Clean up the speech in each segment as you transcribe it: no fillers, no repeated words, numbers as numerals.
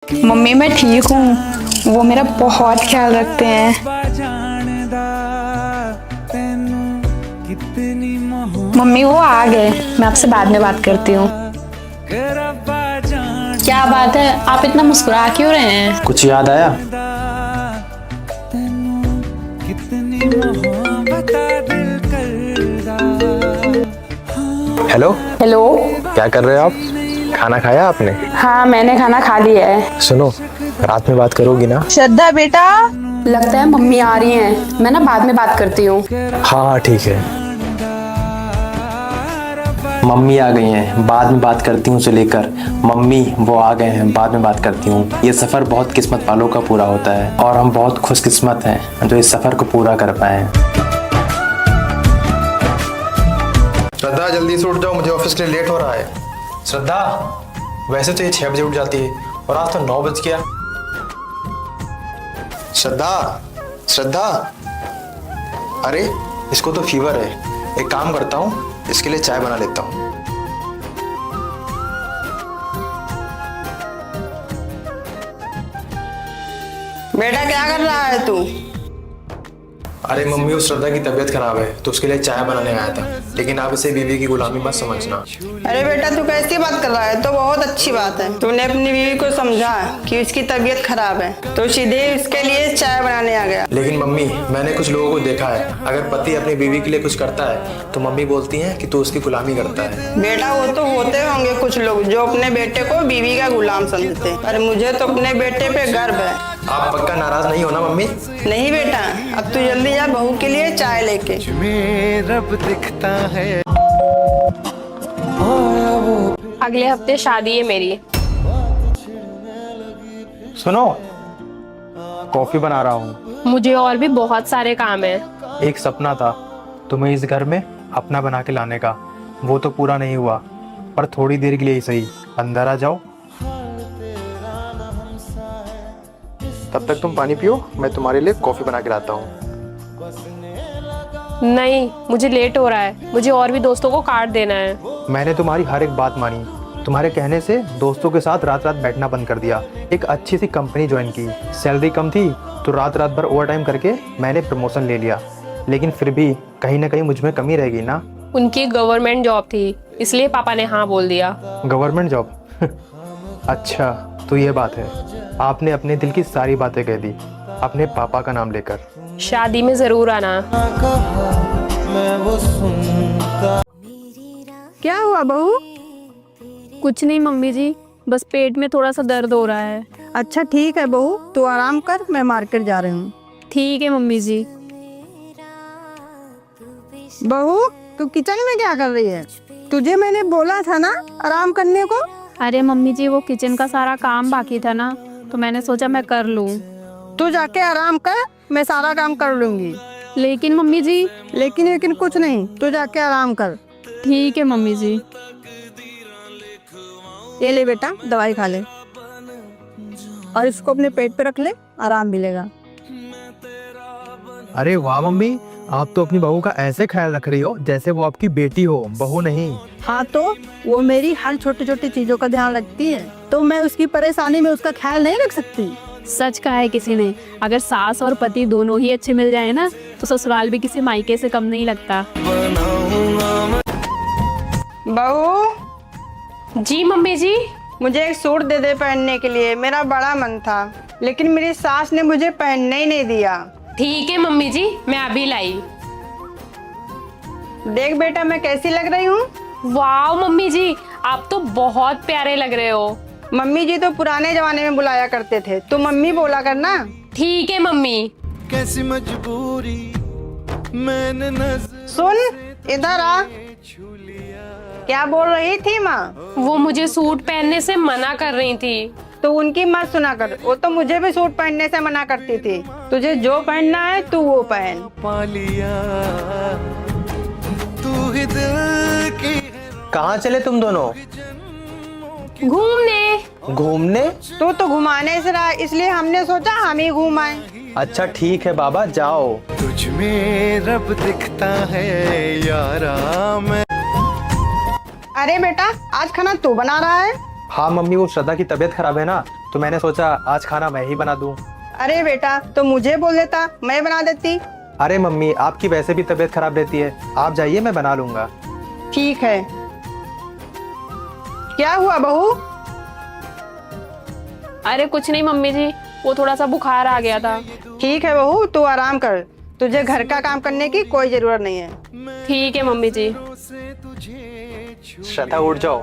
Mummy मैं ठीक हूँ, वो मेरा बहुत ख्याल रखते हैं। मम्मी वो आ गए, मैं आपसे बाद में बात करती हूँ। क्या बात है, आप इतना मुस्कुरा क्यों रहे हैं? कुछ याद आया? हेलो। हेलो। क्या कर रहे हो आप? खाना खाया आपने? हाँ मैंने खाना खा लिया है। सुनो, रात में बात करोगी ना? श्रद्धा बेटा, लगता है मम्मी आ रही हैं, मैं ना बाद में बात करती हूँ। हाँ ठीक है। मम्मी आ गई हैं, बाद में बात करती हूँ से लेकर मम्मी वो आ गए हैं, बाद में बात करती हूँ। ये सफ़र बहुत किस्मत वालों का पूरा होता है और हम बहुत खुशकिस्मत हैं जो इस सफ़र को पूरा कर पाए। श्रद्धा जल्दी से उठ जाओ, मुझे ऑफिस के लिए लेट हो रहा है। श्रद्धा, वैसे तो ये 6 बजे उठ जाती है और आज तो 9 बज गया। श्रद्धा, श्रद्धा, अरे इसको तो फीवर है। एक काम करता हूँ, इसके लिए चाय बना लेता हूँ। बेटा क्या कर रहा है तू? अरे मम्मी, उस श्रद्धा की तबीयत खराब है तो उसके लिए चाय बनाने आया था, लेकिन आप इसे बीवी की गुलामी मत समझना। अरे बेटा तू कैसी बात कर रहा है? तो बहुत अच्छी बात है, तूने अपनी बीवी को समझा कि उसकी तबीयत खराब है तो सीधे उसके लिए चाय बनाने आ गया। लेकिन मम्मी, मैंने कुछ लोगों को देखा है, अगर पति अपनी बीवी के लिए कुछ करता है तो मम्मी बोलती हैं कि तू उसकी गुलामी करता है। बेटा वो तो होते होंगे कुछ लोग जो अपने बेटे को बीवी का गुलाम समझते हैं, पर मुझे तो अपने बेटे पे गर्व है। आप पक्का नाराज नहीं हो ना मम्मी? नहीं बेटा, अब तू जल्दी जा बहू के लिए चाय लेके। रब दिखता है। अगले हफ्ते शादी है मेरी। सुनो, कॉफी बना रहा हूँ। मुझे और भी बहुत सारे काम हैं। एक सपना था तुम्हें इस घर में अपना बना के लाने का, वो तो पूरा नहीं हुआ, पर थोड़ी देर के लिए ही सही अंदर आ जाओ। तब तक तुम पानी पियो, मैं तुम्हारे लिए कॉफी बना के लाता हूँ। नहीं, मुझे लेट हो रहा है, मुझे और भी दोस्तों को कार्ड देना है। मैंने तुम्हारी हर एक बात मानी, तुम्हारे कहने से दोस्तों के साथ रात रात बैठना बंद कर दिया, एक अच्छी सी कंपनी ज्वाइन की। सैलरी कम थी तो रात रात भर ओवर टाइम करके मैंने प्रमोशन ले लिया, लेकिन फिर भी कहीं ना कहीं मुझ में कमी रहेगी ना। उनकी गवर्नमेंट जॉब थी, इसलिए पापा ने हाँ बोल दिया। Government job? अच्छा तो ये बात है, आपने अपने दिल की सारी बातें कह दी अपने पापा का नाम लेकर। शादी में जरूर आना। क्या हुआ बहू? कुछ नहीं मम्मी जी, बस पेट में थोड़ा सा दर्द हो रहा है। अच्छा ठीक है बहू, तू आराम कर, मैं मार्केट जा रही हूँ। ठीक है मम्मी जी। बहू तू किचन में क्या कर रही है? तुझे मैंने बोला था ना आराम करने को। अरे मम्मी जी, वो किचन का सारा काम बाकी था ना, तो मैंने सोचा मैं कर लूँ। तू जाके आराम कर, मैं सारा काम कर लूंगी। लेकिन मम्मी जी। लेकिन कुछ नहीं, तू जाके आराम कर। ठीक है मम्मी जी। ये ले बेटा, दवाई खा ले और इसको अपने पेट पे रख ले, आराम मिलेगा। अरे वाह मम्मी, आप तो अपनी बहू का ऐसे ख्याल रख रही हो जैसे वो आपकी बेटी हो, बहू नहीं। हाँ तो वो मेरी हर छोटी छोटी चीजों का ध्यान रखती है, तो मैं उसकी परेशानी में उसका ख्याल नहीं रख सकती? सच कहा है किसी ने, अगर सास और पति दोनों ही अच्छे मिल जाए ना, तो ससुराल भी किसी मायके से कम नहीं लगता। बहू। जी मम्मी जी। मुझे एक सूट दे दे पहनने के लिए, मेरा बड़ा मन था, लेकिन मेरी सास ने मुझे पहनने ही नहीं दिया। ठीक है मम्मी जी, मैं अभी लाई। देख बेटा मैं कैसी लग रही हूँ? वाह मम्मी जी, आप तो बहुत प्यारे लग रहे हो। मम्मी जी तो पुराने जमाने में बुलाया करते थे, तो मम्मी बोला करना। ठीक है मम्मी। कैसी मजबूरी मैंने नजर सुन इधर आ। क्या बोल रही थी माँ? वो मुझे सूट पहनने से मना कर रही थी। तो उनकी मत सुना कर, वो तो मुझे भी सूट पहनने से मना करती थी। तुझे जो पहनना है तू वो पहन। पा लिया तू ही दिल की। कहाँ चले तुम दोनों? घूमने। घूमने? तू तो घुमाने से रहा, इसलिए हमने सोचा हम ही घूम आए। अच्छा ठीक है बाबा, जाओ। तुझ में रब दिखता है यारा। मैं अरे बेटा आज खाना तू बना रहा है? हाँ मम्मी, वो श्रद्धा की तबीयत खराब है ना, तो मैंने सोचा आज खाना मैं ही बना दूं। अरे बेटा, तो मुझे बोल देता, मैं बना देती। अरे मम्मी, आपकी वैसे भी तबीयत खराब रहती है, आप जाइए, मैं बना लूंगा। ठीक है। क्या हुआ बहू? अरे कुछ नहीं मम्मी जी, वो थोड़ा सा बुखार आ गया था। ठीक है बहू, तू आराम कर, तुझे घर का काम करने की कोई जरूरत नहीं है। ठीक है मम्मी जी। श्रद्धा उठ जाओ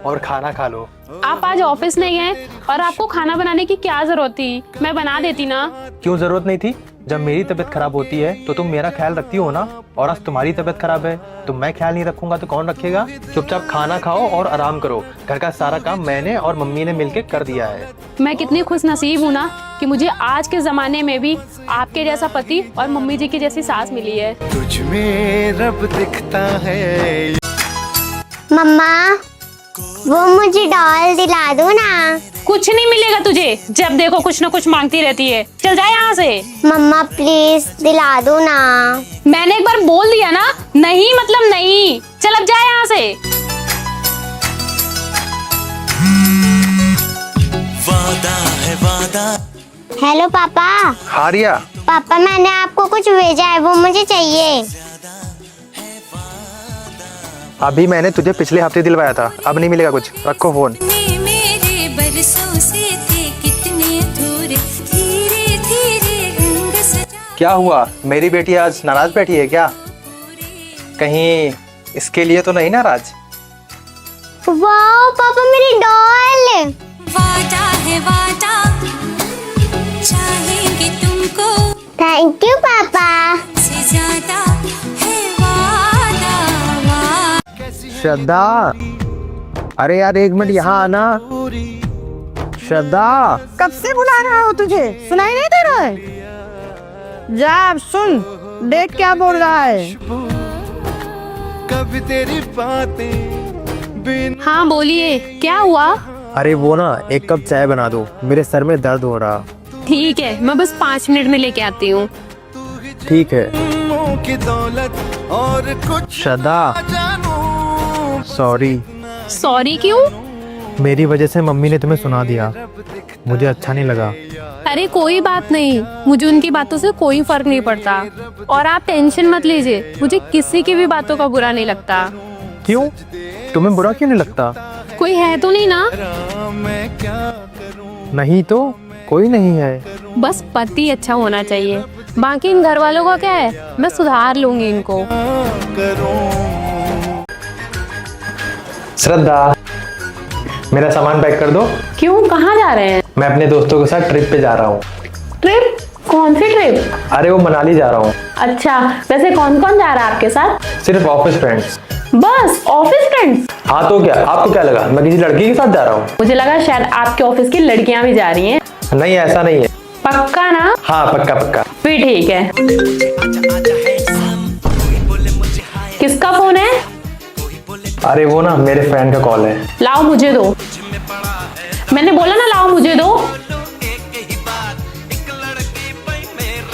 और खाना खा लो। आप आज ऑफिस नहीं गए और आपको खाना बनाने की क्या जरूरत थी, मैं बना देती ना। क्यों जरूरत नहीं थी? जब मेरी तबीयत खराब होती है तो तुम मेरा ख्याल रखती हो ना, और आज तुम्हारी तबीयत खराब है तो मैं ख्याल नहीं रखूंगा तो कौन रखेगा? चुपचाप खाना खाओ और आराम करो। घर का सारा काम मैंने और मम्मी ने मिलकर कर दिया है। मैं कितनी खुश नसीब हूँ ना कि मुझे आज के जमाने में भी आपके जैसा पति और मम्मी जी की जैसी सास मिली है। तुझ में रब दिखता है। मम्मा, वो मुझे डॉल दिला दो ना। कुछ नहीं मिलेगा तुझे, जब देखो कुछ ना कुछ मांगती रहती है। चल जाए यहाँ से। मम्मा प्लीज दिला दो ना। मैंने एक बार बोल दिया ना, नहीं मतलब नहीं। चल अब जाए यहाँ से। वादा है वादा। हेलो पापा। हाँ रिया। पापा मैंने आपको कुछ भेजा है, वो मुझे चाहिए। अभी मैंने तुझे पिछले हफ्ते दिलवाया था, अब नहीं मिलेगा कुछ, रखो फोन। मेरे बरसों से थे कितने अधूरे, धीरे धीरे रंग सजा। क्या हुआ, मेरी बेटी आज नाराज बैठी है क्या? कहीं इसके लिए तो नहीं नाराज? वाह पापा, मेरी डॉल। वादा है वादा, चाहेंगे तुमको थैंक यू पापा। से ज्यादा है वादा वादा। श्रद्धा, अरे यार एक मिनट यहाँ आना। श्रद्धा, कब से बुला रहा हूँ तुझे, सुनाई नहीं दे रहा है? जा अब सुन, देख क्या बोल रहा है। कभी तेरी बातें बिन हाँ बोलिए, क्या हुआ? अरे वो ना एक कप चाय बना दो, मेरे सर में दर्द हो रहा। ठीक है, मैं बस 5 मिनट में लेके आती हूँ। ठीक है। मुंह की दौलत और कुछ श्रद्धा, जानू। सॉरी। सॉरी क्यों? मेरी वजह से मम्मी ने तुम्हें सुना दिया, मुझे अच्छा नहीं लगा। अरे कोई बात नहीं, मुझे उनकी बातों से कोई फर्क नहीं पड़ता। और आप टेंशन मत लीजिए, मुझे किसी की भी बातों का बुरा नहीं लगता। क्यों? तुम्हें बुरा क्यों नहीं लगता? कोई है तो नहीं ना? मैं क्या करूं? नहीं तो कोई नहीं है। बस पति अच्छा होना चाहिए, बाकी इन घर वालों का क्या है, मैं सुधार लूंगी इनको। श्रद्धा, मेरा सामान पैक कर दो। क्यों, कहाँ जा रहे हैं? मैं अपने दोस्तों के साथ ट्रिप पे जा रहा हूँ। ट्रिप? कौन सी ट्रिप? अरे वो मनाली जा रहा हूँ। अच्छा, वैसे कौन कौन जा रहा है आपके साथ? सिर्फ ऑफिस फ्रेंड्स। बस ऑफिस फ्रेंड्स? हाँ तो क्या, आपको क्या लगा मैं किसी लड़की के साथ जा रहा हूँ? मुझे लगा शायद आपके ऑफिस की लड़कियां भी जा रही हैं। नहीं, ऐसा नहीं है। पक्का ना? हाँ पक्का पक्का। फिर ठीक है। किसका फोन है? अरे वो ना मेरे फ्रेंड का कॉल है। लाओ मुझे दो। मैंने बोला ना लाओ मुझे दो।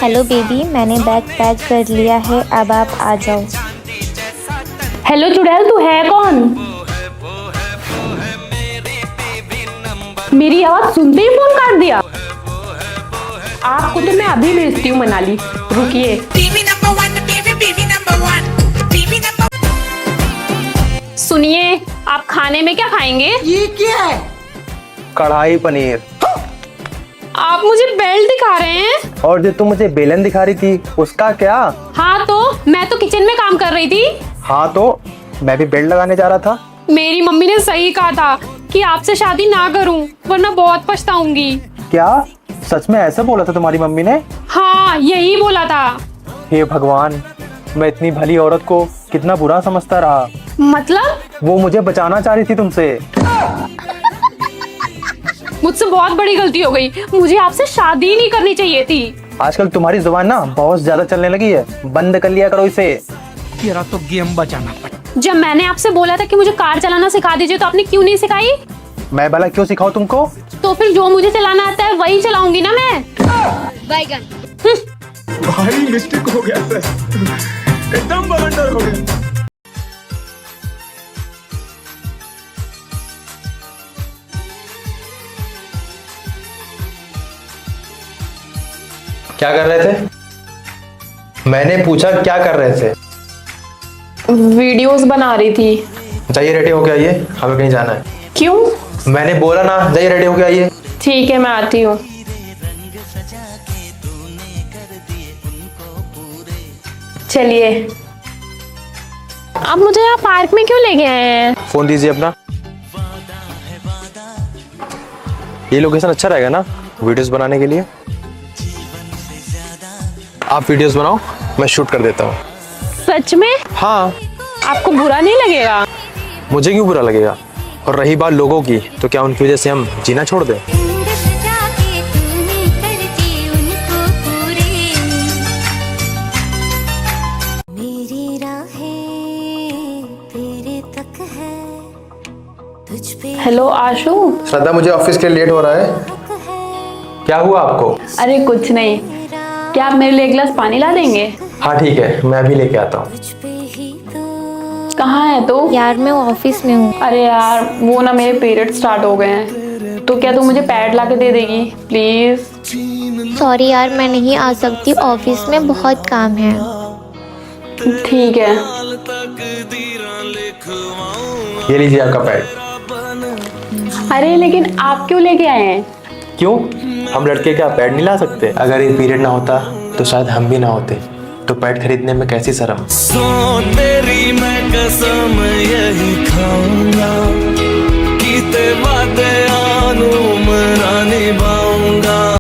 हेलो बेबी, मैंने बैग पैक कर लिया है, अब आप आ जाओ। हेलो चुड़ैल, तू है कौन? मेरी आवाज सुनते ही फोन काट दिया। आपको तो मैं अभी भेजती हूँ मनाली, रुकिए। सुनिए, आप खाने में क्या खाएंगे? ये क्या है? कढ़ाई पनीर। आप मुझे बेल्ट दिखा रहे हैं? और जो तुम मुझे बेलन दिखा रही थी उसका क्या? हाँ तो मैं तो किचन में काम कर रही थी। हाँ तो मैं भी बेल्ट लगाने जा रहा था। मेरी मम्मी ने सही कहा था कि आपसे शादी ना करूं, वरना बहुत पछताऊंगी। क्या सच में ऐसा बोला था तुम्हारी मम्मी ने? हाँ यही बोला था। हे भगवान, मैं इतनी भली औरत को कितना बुरा समझता रहा। मतलब? वो मुझे बचाना चाह रही थी तुमसे। मुझसे बहुत बड़ी गलती हो गई, मुझे आपसे शादी नहीं करनी चाहिए थी। आजकल तुम्हारी जुबान ना बहुत ज्यादा चलने लगी है, बंद कर लिया करो इसे। तेरा तो गेम बचाना पड़ा। जब मैंने आपसे बोला था कि मुझे कार चलाना सिखा दीजिए तो आपने क्यों नहीं सिखाई? मैं भला क्यों सिखाऊं तुमको? तो फिर जो मुझे चलाना आता है वही चलाऊंगी ना मैं। बैगन। भारी मिस्टेक हो गया सर, एकदम बवंडर हो गया। क्या कर रहे थे? मैंने पूछा क्या कर रहे थे? वीडियोस बना रही थी। जाइए रेडी होके आइए, हमें कहीं जाना है। क्यों? मैंने बोला ना, जाइए रेडी होके आइए। ठीक है, मैं आती हूँ। चलिए। आप मुझे यहाँ पार्क में क्यों ले गए हैं? फोन दीजिए अपना। ये लोकेशन अच्छा रहेगा ना वीडियोस बनाने के लिए? आप वीडियोस बनाओ, मैं शूट कर देता हूँ। सच में? हाँ। आपको बुरा नहीं लगेगा? मुझे क्यों बुरा लगेगा? और रही बात लोगों की, तो क्या उनकी वजह से हम जीना छोड़ दें? रंग सजा के तूने कर दिए उनको पूरे। मेरी राहें तेरे तक है, तुझ पे हेलो आशु। श्रद्धा, मुझे ऑफिस के लिए लेट हो रहा है। हक है। क्या हुआ आपको? अरे कुछ नहीं, क्या आप मेरे लिए एक गिलास पानी ला देंगे? हाँ ठीक है, मैं अभी लेके आता हूँ। तुझ पे ही तो कहाँ है तू? यार मैं ऑफिस में हूँ। अरे यार, वो ना मेरे पीरियड स्टार्ट हो गए हैं, तो क्या तू मुझे पैड ला के दे देगी प्लीज? सॉरी यार, मैं नहीं आ सकती, ऑफिस में बहुत काम है। ठीक है। ये लीजिए आपका पैड। अरे लेकिन आप क्यों लेके आए हैं? क्यों? हम लड़के क्या पैड नहीं ला सकते? अगर ये पीरियड ना होता तो शायद हम भी ना होते, तो पैड खरीदने में कैसी शर्म। सो तेरी मैं कसम यही खाऊंगा, कीते वादे आनू मरा निभा